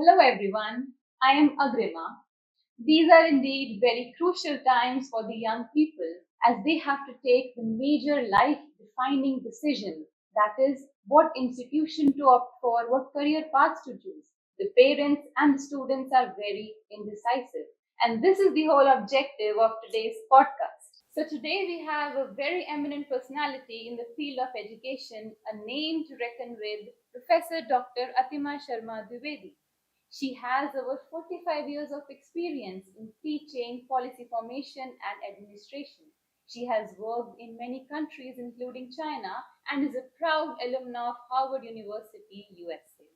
Hello everyone, I am Agrima. These are indeed very crucial times for the young people as they have to take the major life defining decision, that is, what institution to opt for, what career paths to choose. The parents and the students are very indecisive, and this is the whole objective of today's podcast. So, today we have a very eminent personality in the field of education, a name to reckon with, Professor Dr. Atima Sharma Dwivedi. She has over 45 years of experience in teaching, policy formation, and administration. She has worked in many countries, including China, and is a proud alumna of Harvard University, USA.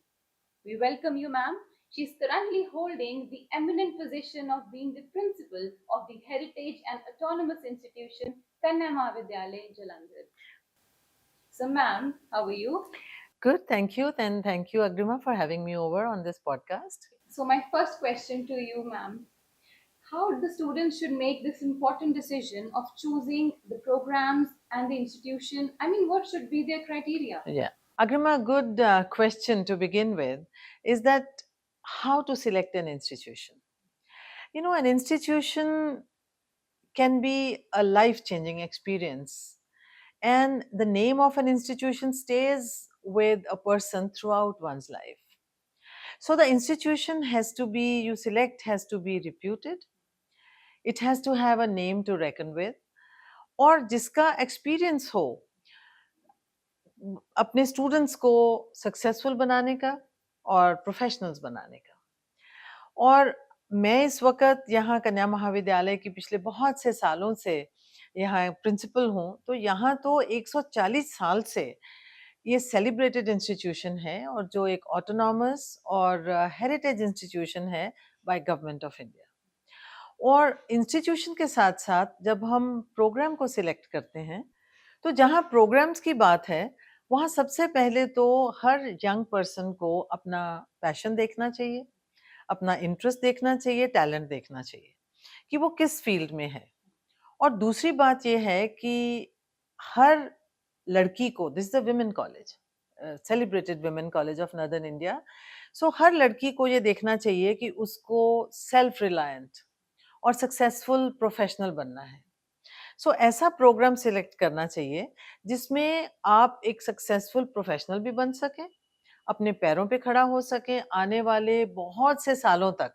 We welcome you, ma'am. She is currently holding the eminent position of being the principal of the Heritage and Autonomous Institution, Kanya Mahavidyalaya, Jalandhar. So, ma'am, how are you? Good, thank you. Then thank you, Agrima, for having me over on this podcast. So, my first question to you, ma'am, how the students should make this important decision of choosing the programs and the institution? I mean, what should be their criteria? Yeah. Agrima, a good question to begin with is that how to select an institution. You know, an institution can be a life changing experience, and the name of an institution stays with a person throughout one's life. So, the institution you select has to be reputed, it has to have a name to reckon with, और जिसका experience हो अपने students को successful बनाने का और professionals बनाने का। और मैं इस वक्त यहाँ कन्या महाविद्यालय की पिछले बहुत से सालों से यहाँ प्रिंसिपल हूँ, तो यहाँ तो 140 साल से ये सेलिब्रेटेड इंस्टीट्यूशन है और जो एक ऑटोनॉमस और हेरिटेज इंस्टीट्यूशन है बाय गवर्नमेंट ऑफ इंडिया। और इंस्टीट्यूशन के साथ साथ जब हम प्रोग्राम को सिलेक्ट करते हैं, तो जहाँ प्रोग्राम्स की बात है, वहाँ सबसे पहले तो हर यंग पर्सन को अपना पैशन देखना चाहिए, अपना इंटरेस्ट देखना चाहिए, टैलेंट देखना चाहिए कि वो किस फील्ड में है। और दूसरी बात ये है कि हर लड़की को, this is the women college, celebrated women college of northern India, so हर लड़की को ये देखना चाहिए कि उसको सेल्फ रिलायंट और सक्सेसफुल प्रोफेशनल बनना है। सो ऐसा प्रोग्राम सिलेक्ट करना चाहिए जिसमें आप एक सक्सेसफुल प्रोफेशनल भी बन सकें, अपने पैरों पे खड़ा हो सकें, आने वाले बहुत से सालों तक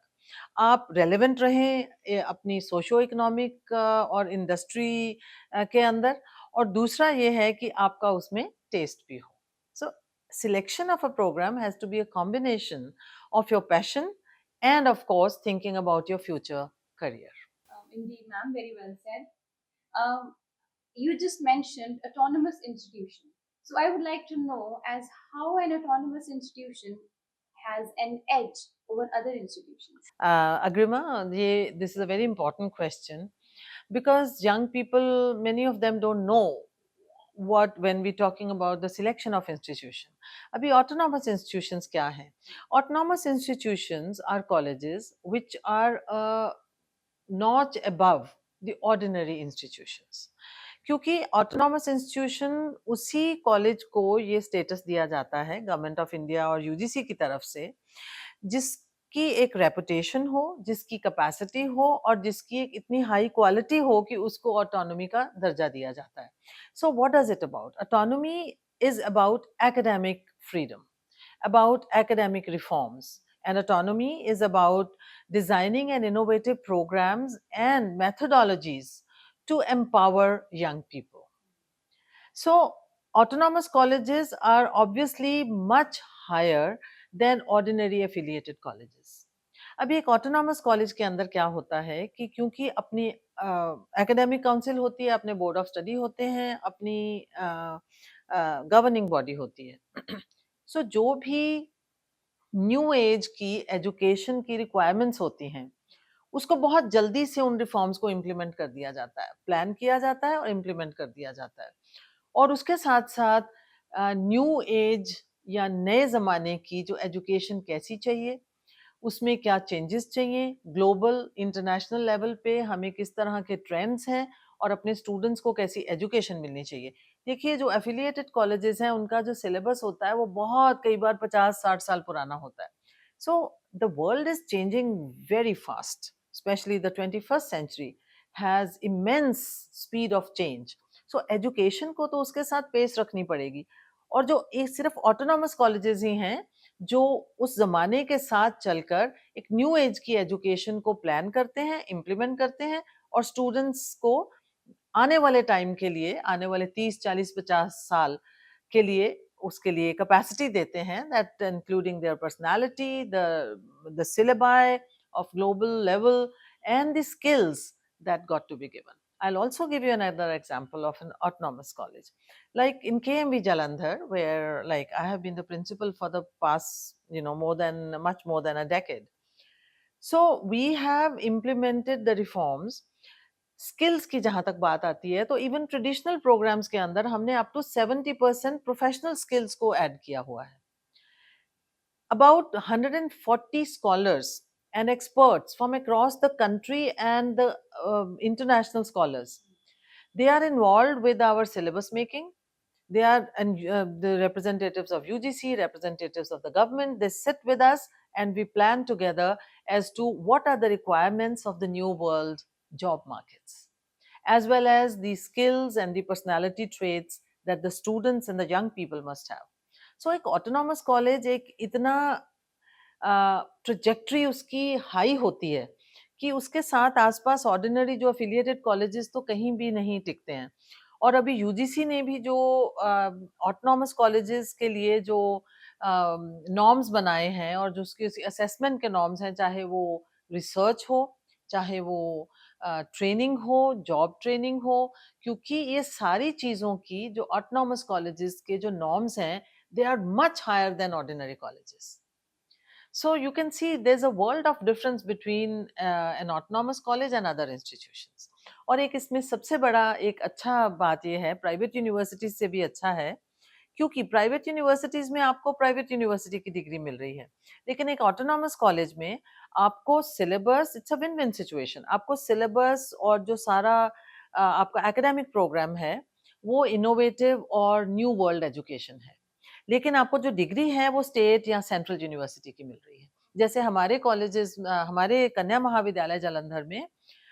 आप रेलेवेंट रहें अपनी सोशो इकोनॉमिक और इंडस्ट्री के अंदर। और दूसरा ये है कि आपका उसमें टेस्ट भी हो। So selection of a programme has to be a combination of your passion and of course thinking about your future career. Indeed, ma'am, very well said. Um, you just mentioned autonomous institution. So I would like to know as how an autonomous institution has an edge over other institutions. Agrima, this is a very important question because young people, many of them don't know what when we're talking about the selection of institution. Abhi autonomous institutions kya hai? Autonomous institutions are colleges which are a notch above the ordinary institutions. क्योंकि autonomous institution उसी college को ये status दिया जाता है government of India और UGC की तरफ से जिसकी एक रेपुटेशन हो, जिसकी कैपेसिटी हो और जिसकी एक इतनी हाई क्वालिटी हो कि उसको ऑटोनॉमी का दर्जा दिया जाता है। So what does it about? Autonomy is about academic freedom, about academic reforms, and autonomy is about designing and innovative programs and methodologies to empower young people. So, autonomous colleges are obviously much higher than ordinary affiliated colleges. अभी एक autonomous college के अंदर क्या होता है कि क्योंकि अपनी एकेडमिक काउंसिल होती है, अपने बोर्ड ऑफ स्टडी होते हैं, अपनी गवर्निंग बॉडी होती है। सो जो भी न्यू एज की एजुकेशन की रिक्वायरमेंट्स होती हैं, उसको बहुत जल्दी से उन रिफॉर्म्स को इम्प्लीमेंट कर दिया जाता है, प्लान किया जाता है और इम्प्लीमेंट कर दिया जाता है। और उसके साथ-साथ न्यू एज या नए ज़माने की जो एजुकेशन कैसी चाहिए, उसमें क्या चेंजेस चाहिए, ग्लोबल, इंटरनेशनल लेवल पे हमें किस तरह के ट्रेंड्स हैं और अपने स्टूडेंट्स को कैसी एजुकेशन मिलनी चाहिए। देखिए, जो एफिलिएटेड कॉलेजेस हैं, उनका जो सिलेबस होता है, वो बहुत कई बार 50-60 साल पुराना होता है। So the world is changing very fast, especially the 21st century has immense speed of change. So education को तो उसके साथ पेस रखनी पड़ेगी, और जो एक सिर्फ ऑटोनॉमस कॉलेजेस ही हैं जो उस जमाने के साथ चलकर एक न्यू एज की एजुकेशन को प्लान करते हैं, इम्प्लीमेंट करते हैं, और स्टूडेंट्स को आने वाले टाइम के लिए, आने वाले 30, 40, 50 साल के लिए उसके लिए कैपेसिटी देते हैं, that including their personality, the syllabi of global level, and the skills that got to be given. I'll also give you another example of an autonomous college, like in KMV Jalandhar, where like I have been the principal for the past, much more than a decade. So we have implemented the reforms. Skills की जहां तक बात आती है, तो even traditional programmes के अंदर हमने अप टू 70% प्रोफेशनल स्किल्स को ऐड किया हुआ है. About 140 scholars and experts from across the country and the international scholars, they are involved with our syllabus making. They are the representatives of UGC, representatives of the government. They sit with us and we plan together as to what are the requirements of the new world job markets, as well as the skills and the personality traits that the students and the young people must have. So एक autonomous college एक इतना trajectory उसकी high होती है कि उसके साथ आसपास ऑर्डिनरी जो अफिलिएटेड कॉलेजेस तो कहीं भी नहीं टिकते हैं. और अभी यूजीसी ने भी जो ऑटोनॉमस कॉलेजेस के लिए जो नॉर्म्स बनाए हैं और जो उसके असेसमेंट के नॉर्म्स हैं, चाहे वो रिसर्च हो, चाहे वो ट्रेनिंग हो, जॉब ट्रेनिंग हो, क्योंकि ये सारी चीज़ों की जो ऑटोनॉमस कॉलेजेस के जो नॉर्म्स हैं, they are much higher than ordinary colleges. So you can see there's a world of difference between an autonomous college and other institutions. और एक इसमें सबसे बड़ा एक अच्छा बात ये है, प्राइवेट यूनिवर्सिटीज से भी अच्छा है, क्योंकि प्राइवेट यूनिवर्सिटीज में आपको प्राइवेट यूनिवर्सिटी की डिग्री मिल रही है, लेकिन एक ऑटोनॉमस कॉलेज में आपको syllabus, it's a win win situation. आपको सिलेबस और जो सारा आपका एकेडमिक प्रोग्राम है वो इनोवेटिव और न्यू वर्ल्ड एजुकेशन है, लेकिन आपको जो डिग्री है वो स्टेट या सेंट्रल यूनिवर्सिटी की मिल रही है. जैसे हमारे कॉलेजेस, हमारे कन्या महाविद्यालय जालंधर में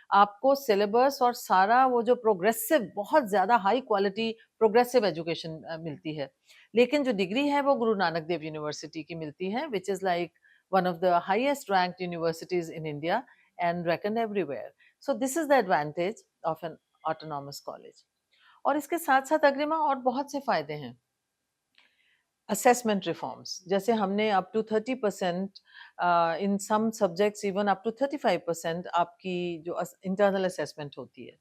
आपको सिलेबस और सारा वो जो प्रोग्रेसिव, बहुत ज्यादा हाई क्वालिटी प्रोग्रेसिव एजुकेशन मिलती है, लेकिन जो डिग्री है वो गुरु नानक देव यूनिवर्सिटी की मिलती है, which is like one of the highest ranked universities in India and reckon everywhere. So this is the advantage of N autonomous college. और इसके साथ साथ अग्रिमा और बहुत से फायदे हैं. असेसमेंट रिफॉर्म्स, जैसे हमने up to 30%, in some subjects even up to 35% आपकी जो इंटरनल असेसमेंट होती है.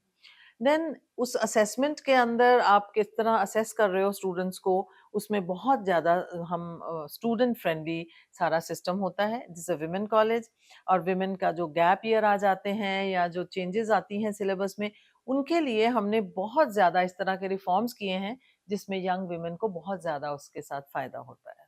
देन उस असेसमेंट के अंदर आप किस तरह असेस कर रहे हो स्टूडेंट्स को, उसमें बहुत ज़्यादा हम स्टूडेंट फ्रेंडली सारा सिस्टम होता है. जैसे विमेन कॉलेज, और विमेन का जो गैप ईयर आ जाते हैं या जो चेंजेस आती हैं सिलेबस में, उनके लिए हमने बहुत ज़्यादा इस तरह के रिफॉर्म्स किए हैं जिसमें यंग विमेन को बहुत ज़्यादा उसके साथ फ़ायदा होता है.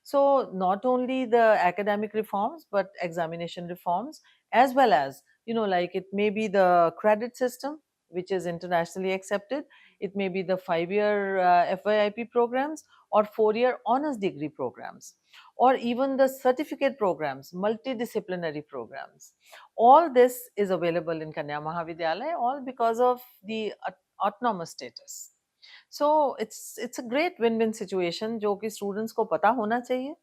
So not only the academic reforms, but examination reforms, as well as, like it may be the credit system, which is internationally accepted. It may be the 5-year FYIP programs or 4-year honors degree programs, or even the certificate programs, multidisciplinary programs. All this is available in Kanya Mahavidyalaya, all because of the autonomous status. So it's a great win win situation जो कि students को पता होना चाहिए.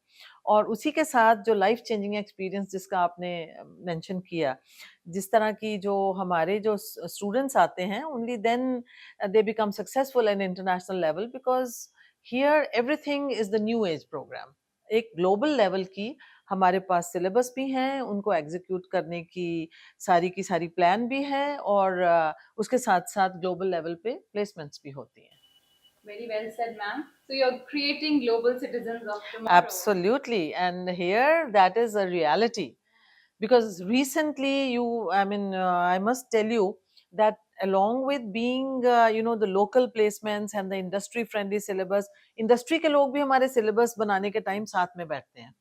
और उसी के साथ जो लाइफ चेंजिंग एक्सपीरियंस जिसका आपने मेंशन किया, जिस तरह की जो हमारे जो स्टूडेंट्स आते हैं, only then they become successful an international level, because here everything is the new age programme. एक ग्लोबल लेवल की हमारे पास सिलेबस भी हैं, उनको एग्जीक्यूट करने की सारी प्लान भी है, और उसके साथ साथ ग्लोबल लेवल पे प्लेसमेंट्स भी होती हैं. Very well said, ma'am. So you're creating global citizens of tomorrow. Absolutely. And here that is a reality. Because recently I must tell you that along with being, the local placements and the industry friendly syllabus, industry के लोग भी हमारे syllabus बनाने के time साथ में बैठते हैं,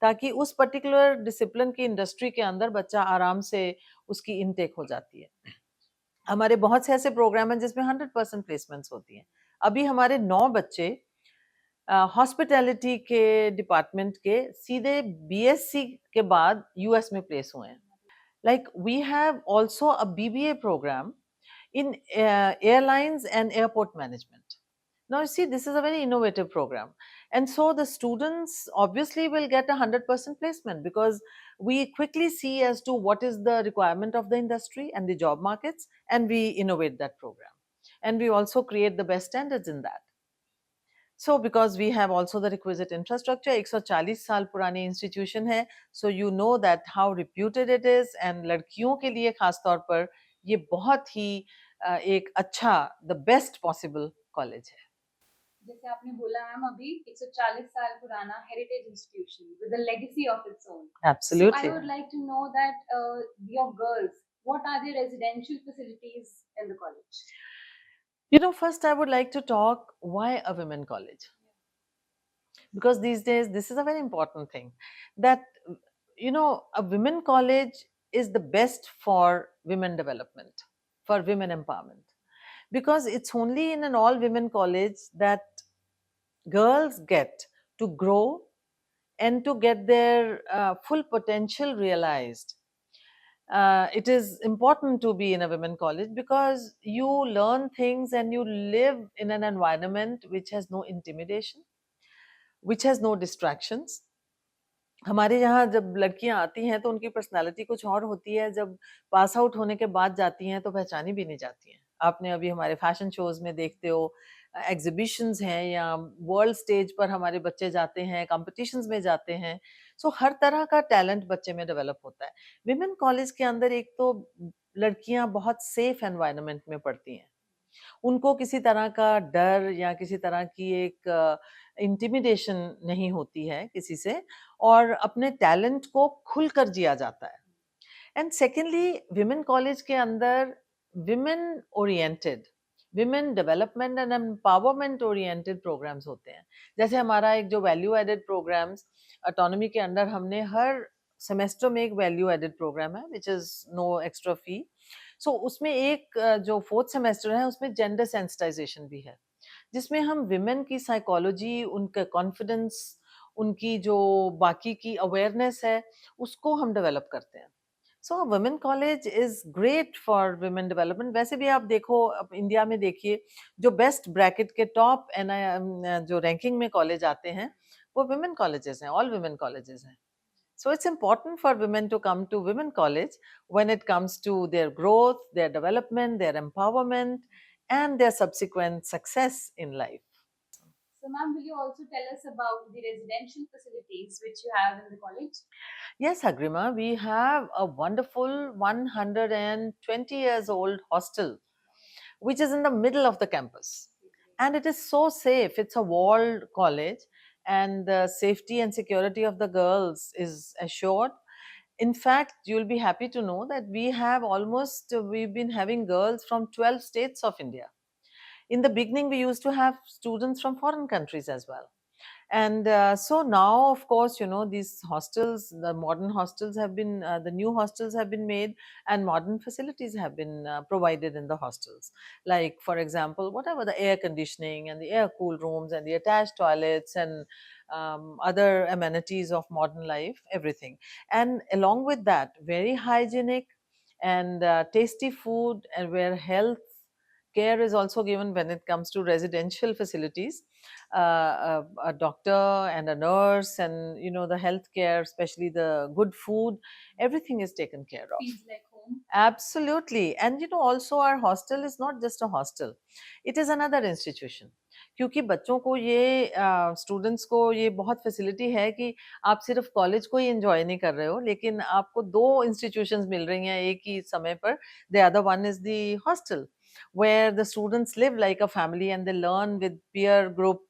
ताकि उस particular discipline की industry के अंदर बच्चा आराम से उसकी intake हो जाती है. हमारे बहुत से ऐसे प्रोग्राम हैं जिसमें 100% प्लेसमेंट्स होती हैं. अभी हमारे 9 बच्चे हॉस्पिटैलिटी के डिपार्टमेंट के सीधे बीएससी के बाद यूएस में प्लेस हुए हैं. Like we have also a BBA program in airlines and airport management. Now you see, this is a very innovative program, and so the students obviously will get 100% placement, because we quickly see as to what is the requirement of the industry and the job markets, and we innovate that program, and we also create the best standards in that. So because we have also the requisite infrastructure, 140 साल पुरानी institution है, so you know that how reputed it is, and लड़कियों के लिए खास तौर पर ये बहुत ही एक अच्छा the best possible college है. जैसे आपने बोला मैम अभी 140 साल पुराना heritage institution with a legacy of its own. Absolutely. So I would like to know that your girls, what are the residential facilities in the college? You know, first I would like to talk why a women college. Because these days this is a very important thing, that you know, a women college is the best for women development, for women empowerment, because it's only in an all women college that girls get to grow and to get their full potential realized. It is important to be in a women college because you learn things and you live in an environment which has no intimidation, which has no distractions. हमारे यहाँ जब लड़कियां आती हैं तो उनकी personality कुछ और होती है, जब पास आउट होने के बाद जाती हैं तो पहचानी भी नहीं जाती हैं. आपने अभी हमारे फैशन शोज में देखते हो, एग्जीबिशंस हैं या वर्ल्ड स्टेज पर हमारे बच्चे जाते हैं, कॉम्पिटिशन्स में जाते हैं. सो हर तरह का टैलेंट बच्चे में डेवलप होता है. विमेन कॉलेज के अंदर एक तो लड़कियां बहुत सेफ एनवायरनमेंट में पढ़ती हैं, उनको किसी तरह का डर या किसी तरह की एक इंटिमिडेशन नहीं होती है किसी से, और अपने टैलेंट को खुलकर जिया जाता है. एंड सेकेंडली, विमेन कॉलेज के अंदर women oriented, women development and empowerment oriented programmes होते हैं. जैसे हमारा एक जो वैल्यू एडेड प्रोग्राम्स ऑटोनॉमी के अंडर, हमने हर सेमेस्टर में एक वैल्यू एडेड प्रोग्राम है which is no extra fee. सो उसमें एक जो फोर्थ सेमेस्टर है उसमें जेंडर सेंसिटाइजेशन भी है, जिसमें हम विमेन की साइकोलॉजी, उनका कॉन्फिडेंस, उनकी जो बाकी की अवेयरनेस है, उसको हम डेवलप करते हैं. सो women college is great for women development. वैसे भी आप देखो, अब इंडिया में देखिए, जो बेस्ट ब्रैकेट के टॉप जो रैंकिंग में कॉलेज आते हैं वो वुमेन कॉलेजेस हैं, ऑल वुमेन कॉलेजेस हैं. So it's important for women to come to women college when it comes to their growth, their development, their empowerment, and their subsequent success in life. So, ma'am, will you also tell us about the residential facilities which you have in the college? Yes, Agrima, we have a wonderful 120 years old hostel, which is in the middle of the campus. And it is so safe. It's a walled college, and the safety and security of the girls is assured. In fact, you'll be happy to know that we've been having girls from 12 states of India. In the beginning, we used to have students from foreign countries as well. And so now, of course, you know, these hostels, the modern hostels have been, the new hostels have been made, and modern facilities have been provided in the hostels. Like, for example, whatever the air conditioning and the air cool rooms and the attached toilets and other amenities of modern life, everything. And along with that, very hygienic and tasty food, and where health care is also given when it comes to residential facilities. A doctor and a nurse, and you know, the health care, especially the good food, everything is taken care of. Feels like home. Absolutely. And you know, also our hostel is not just a hostel, it is another institution. क्योंकि बच्चों को ये students को ये बहुत facility है कि आप सिर्फ कॉलेज को ही एंजॉय नहीं कर रहे हो, लेकिन आपको दो इंस्टीट्यूशंस मिल रही हैं एक ही समय पर. The other one is the hostel, where the students live like a family and they learn with peer group,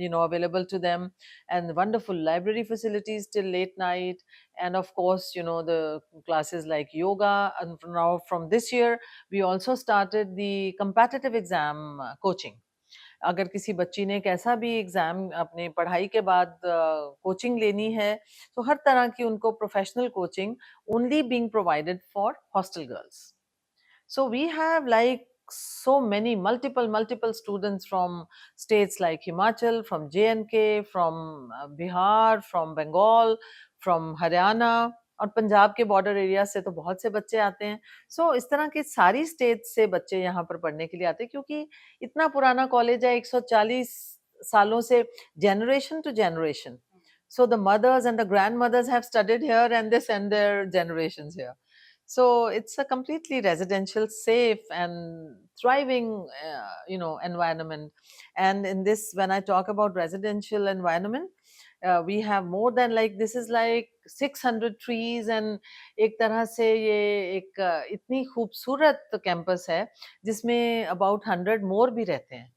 you know, available to them, and wonderful library facilities till late night. And of course, you know, the classes like yoga. And now from this year we also started the competitive exam coaching. अगर किसी बच्ची ने कैसा भी exam अपने पढ़ाई के बाद कोचिंग लेनी है, तो हर तरह की उनको professional coaching only being provided for hostel girls. So we have like so many multiple students from states like Himachal, from J&K, from Bihar, from Bengal, from Haryana और पंजाब के बॉर्डर एरिया से तो बहुत से बच्चे आते हैं. सो इस तरह की सारी स्टेट से बच्चे यहाँ पर पढ़ने के लिए आते हैं क्योंकि इतना पुराना कॉलेज है 140 सालों से generation to generation. So the mothers and the grandmothers have studied here and they send their generations here. So it's a completely residential, safe and thriving, environment. And in this, when I talk about residential environment, we have more than like this is like 600 trees and एक तरह से ये एक इतनी खूबसूरत campus है जिसमें about 100 more भी रहते हैं.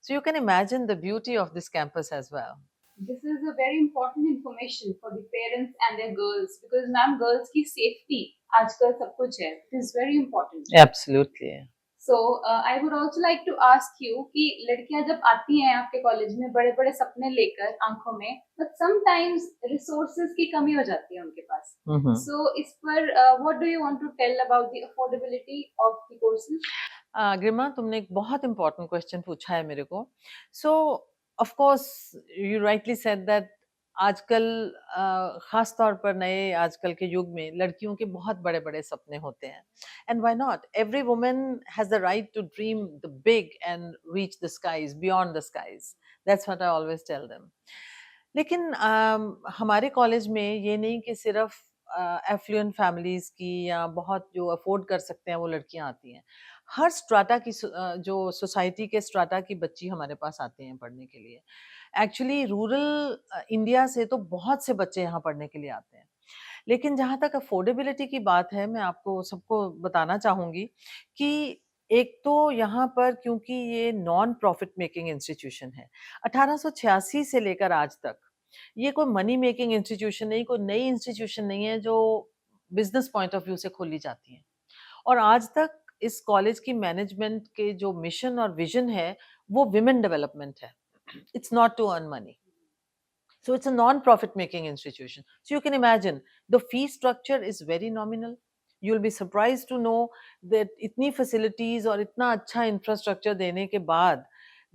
So you can imagine the beauty of this campus as well. This is a very important information for the parents and their girls because ma'am, girls की safety आजकल सब कुछ है. It is very important. Absolutely. So I would also like to ask you कि लड़कियां जब आती हैं आपके कॉलेज में बड़े बड़े सपने लेकर आंखों में, but sometimes resources की कमी हो जाती है उनके पास. So इस पर what do you want to tell about the affordability of the courses? ग्रिमा तुमने एक बहुत इंपॉर्टेंट क्वेश्चन पूछा है मेरे को. सो of course you rightly said that आजकल खास तौर पर नए आजकल के युग में लड़कियों के बहुत बड़े बड़े सपने होते हैं. And why not, every woman has the right to dream the big and reach the skies, beyond the skies. That's what I always tell them. लेकिन हमारे कॉलेज में ये नहीं कि सिर्फ एफ्लुएंट फैमिलीज की या बहुत जो अफोर्ड कर सकते हैं वो लड़कियां आती हैं. हर स्ट्राटा की जो सोसाइटी के स्ट्राटा की बच्ची हमारे पास आते हैं पढ़ने के लिए. एक्चुअली रूरल इंडिया से तो बहुत से बच्चे यहाँ पढ़ने के लिए आते हैं. लेकिन जहाँ तक अफोर्डेबिलिटी की बात है, मैं आपको सबको बताना चाहूँगी कि एक तो यहाँ पर क्योंकि ये नॉन प्रॉफिट मेकिंग इंस्टीट्यूशन है, 1886 से लेकर आज तक ये कोई मनी मेकिंग इंस्टीट्यूशन नहीं, कोई नई इंस्टीट्यूशन नहीं है जो बिज़नेस पॉइंट ऑफ व्यू से खोली जाती है. और आज तक इस कॉलेज की मैनेजमेंट के जो मिशन और विजन है, वो विमेन डेवलपमेंट है. It's not to earn money. So it's a non-profit making institution. So you can imagine the fee structure is very nominal. You'll be surprised to know that इतनी facilities और इतना अच्छा infrastructure देने के बाद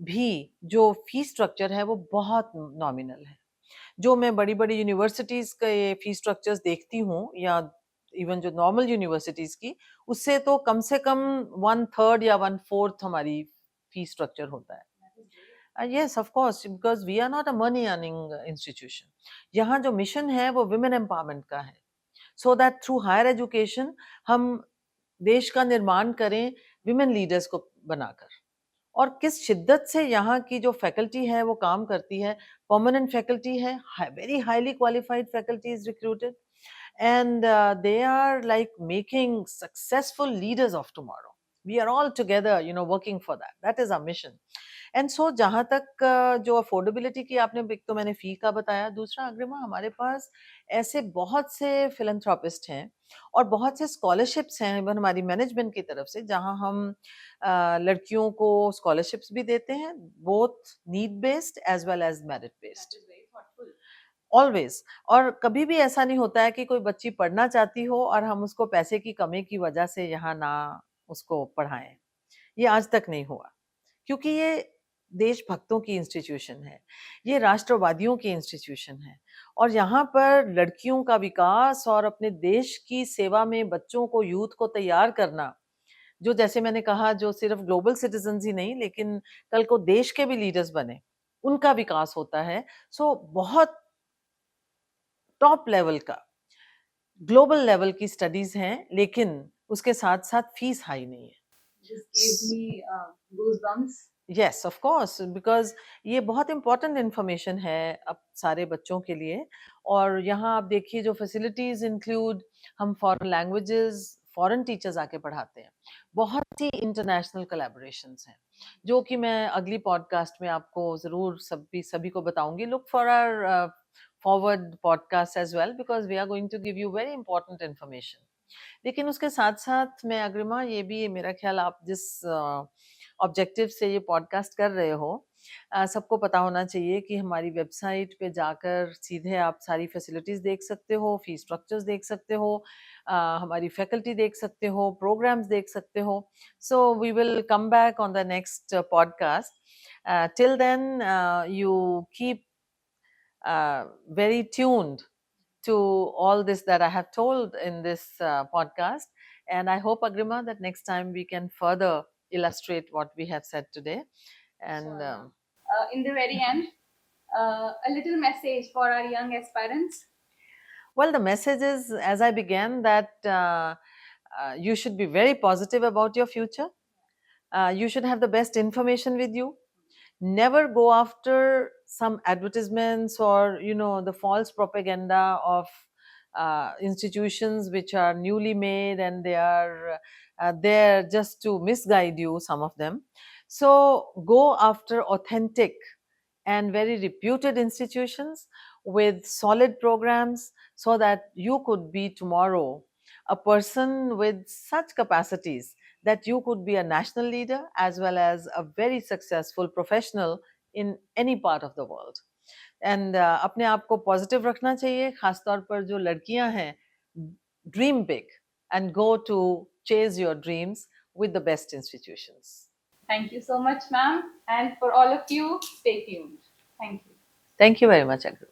भी जो fee structure है वो बहुत nominal है. जो मैं बड़ी-बड़ी यूनिवर्सिटीज के फी स्ट्रक्चर्स देखती हूँ या इवन जो नॉर्मल यूनिवर्सिटीज की, उससे तो कम से कम 1/3 या 1/4 हमारी फी स्ट्रक्चर होता है. Yes, of course, because we are not a money earning institution. यहाँ जो मिशन है वो women empowerment का है. So that through higher education हम देश का निर्माण करें women leaders को बनाकर. और किस शिद्दत से यहाँ की जो फैकल्टी है वो काम करती है. परमानेंट फैकल्टी है, very highly qualified faculty is recruited and they are like making successful leaders of tomorrow. We are all together, working for that. That is our mission. And so जहाँ तक जो affordability की आपने, एक तो मैंने फी का बताया, दूसरा अग्रिमा हमारे पास ऐसे बहुत से फिलैंथ्रोपिस्ट हैं और बहुत से स्कॉलरशिप्स हैं इवन हमारी मैनेजमेंट की तरफ से, जहाँ हम लड़कियों को स्कॉलरशिप्स भी देते हैं, both need based as well as merit based, always. और कभी भी ऐसा नहीं होता है कि कोई बच्ची पढ़ना चाहती हो और हम उसको पैसे की कमी की वजह से यहाँ ना उसको पढ़ाएं. ये आज तक नहीं हुआ क्योंकि ये देशभक्तों की इंस्टीट्यूशन है, ये राष्ट्रवादियों की इंस्टीट्यूशन है और यहाँ पर लड़कियों का विकास और अपने देश की सेवा में बच्चों को, यूथ को तैयार करना, जो जैसे मैंने कहा जो सिर्फ ग्लोबल सिटीजन्स ही नहीं लेकिन कल को देश के भी लीडर्स बने, उनका विकास होता है. सो बहुत टॉप लेवल का, ग्लोबल लेवल की स्टडीज हैं, लेकिन उसके साथ साथ फीस हाई नहीं है. This gives me goosebumps. Yes, of course, because ये बहुत important information है अब सारे बच्चों के लिए. और यहाँ आप देखिए जो facilities include, हम foreign languages, foreign teachers आके पढ़ाते हैं, बहुत सी international collaborations हैं, जो कि मैं अगली podcast में आपको ज़रूर सभी को बताऊंगी. Look for our forward podcast as well because we are going to give you very important information. लेकिन उसके साथ साथ मैं अग्रिमा ये भी मेरा ख्याल आप जिस ऑब्जेक्टिव से ये पॉडकास्ट कर रहे हो, सबको पता होना चाहिए कि हमारी वेबसाइट पे जाकर सीधे आप सारी फैसिलिटीज़ देख सकते हो, फी स्ट्रक्चर्स देख सकते हो, हमारी फैकल्टी देख सकते हो, प्रोग्राम्स देख सकते हो. So we will come back on the next podcast. Till then, you keep very tuned to all this that I have told in this podcast. And I hope, Agrima, that next time we can further illustrate what we have said today. And Sure. In the very end, a little message for our young aspirants. well, the message is, as I began, that you should be very positive about your future. You should have the best information with you. Never go after some advertisements or the false propaganda of institutions which are newly made, and they are there just to misguide you, some of them. So go after authentic and very reputed institutions with solid programs, so that you could be tomorrow a person with such capacities that you could be a national leader as well as a very successful professional in any part of the world. And अपने आप को positive रखना चाहिए, खासतौर पर जो लड़कियां हैं. Dream big and go to chase your dreams with the best institutions. Thank you so much, ma'am. And for all of you, stay tuned. Thank you. Thank you very much, Agru.